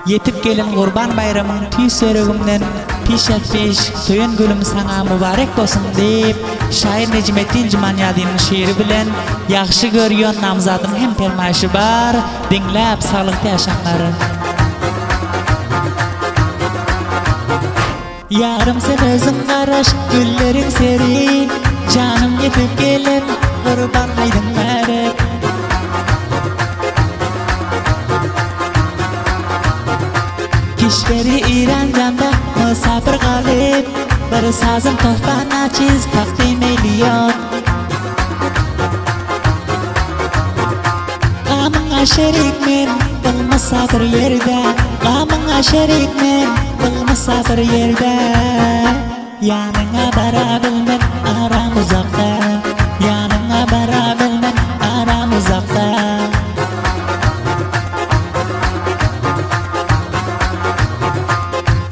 Yetip gelin Kurban Bayramın tüy sörügümden piş söyün gülüm sana mübarek bolsun deyip şair Necmettin Cumanyadin'in şiiri bilen yaxşı görüyon namzadın hem permaşı bar dinlep sağlıkta yaşanları. Yarım sen özün qaraş, güllerin seri canım yetip gelin Kurban haydın merek. Kişveri İran canda misafir qalib bir sazım tohbana çiz taqdim eyliyon. Gamınga şerikmen bil misafir yerde, gamınga şerikmen bil misafir yerde. Yanına bara bilmen aram uzakta, yanına bara bilmen aram uzakta.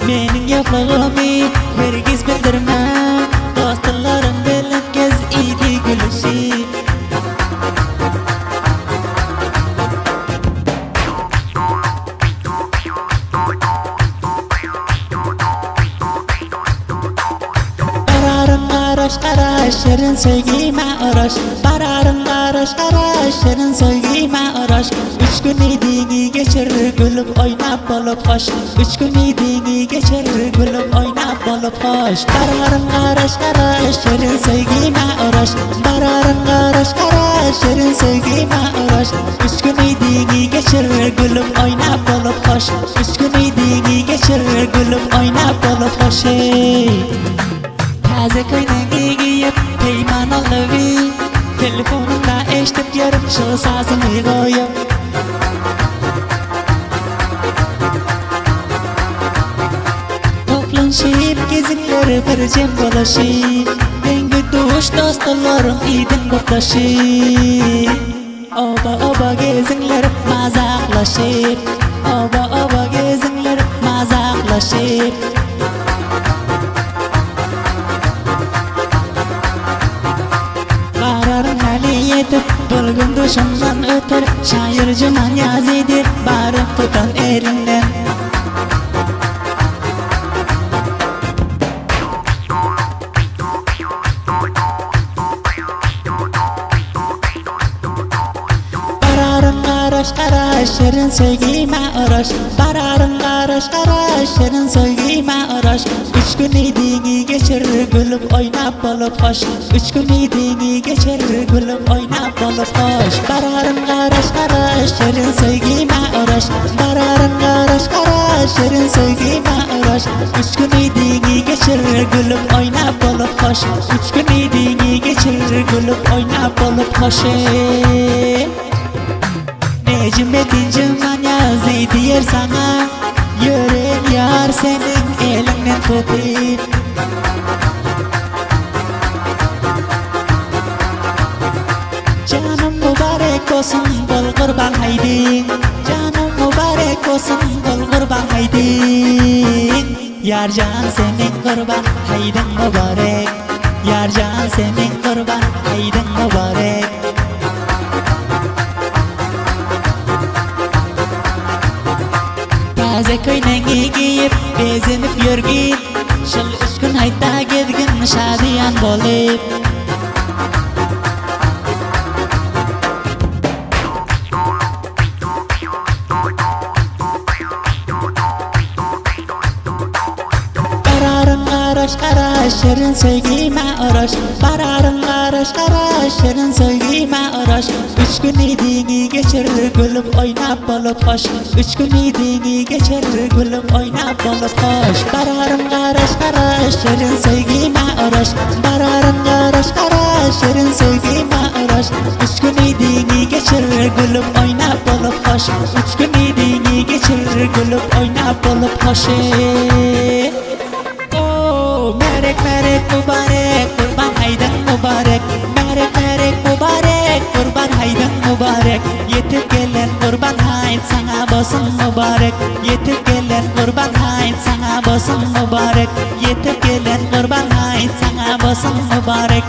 Mening yo'qlig'imni hergiz bildirma, do'stlarim bilib kez idi gülüşi. Bararım qarash shirin sevgime urush, bararım qarash shirin sevgime urush. 3 kun edingi geçir gülüp oynap bolup hoş, 3 kun edingi geçir gülüp oynap bolup hoş. Bararım qarash shirin sevgime urush, bararım qarash shirin sevgime urush. 3 kun edingi geçir gülüp oynap bolup hoş, 3 kun edingi geçir gülüp oynap bolup hoş. Taze koynagi giyip peyman alıvi, telefonumda eşitip yarım şu sazımı koyup. Toplanışıp gezinleri bir cem dolaşıp, dengi duş dostlarım idin kutlaşıp. Oba gezinler mazaklaşıp, oba gezinler mazaklaşıp. Bararım hali yetip bulgun duşumdan ötür, şair Cumanyadin barıp tutan elinden. Bararım qarash shirin sevgime urush, bararım qarash shirin sevgime urush. 3 kun edingi geçir gülüp oynap bolup hoş, 3 kun edingi geçir gülüp oynap bolup hoş. Bararım qarash shirin sevgime urush, bararım qarash shirin sevgime urush. 3 kun edingi geçir gülüp oynap bolup hoş, 3 kun edingi geçir gülüp oynap bolup hoş. Necmettin Cumanyadin diyer sana, yürek yar senin elinden tutayım. Canım mübarek olsun bol kurban haydin, canım mübarek olsun bol kurban haydin. Yarcan senin kurban haydin mübarek, yarcan senin kurban haydin mübarek. Taze koynagi giyip bezinip yürgin, şıl 3 kun hayta gezgin şadiyan bolup. Bararım qarash shirin sevgime urush, bararım qarash shirin sevgime urush. 3 kun edingi geçir gülüp oynap bolup hoş, 3 kun edingi geçir gülüp oynap bolup hoş. Bararım qarash shirin sevgime urush, bararım qarash shirin sevgime urush. 3 kun edingi geçir gülüp oynap bolup hoş, 3 kun edingi geçir gülüp oynap bolup hoş. Merek mübarek kurban haydın mübarek, merek mübarek kurban haydın mübarek. Yetip gelen kurban hayd sana bolsun mübarek, yetip gelen kurban hayd sana bolsun mübarek, yetip gelen kurban hayd sana bolsun mübarek.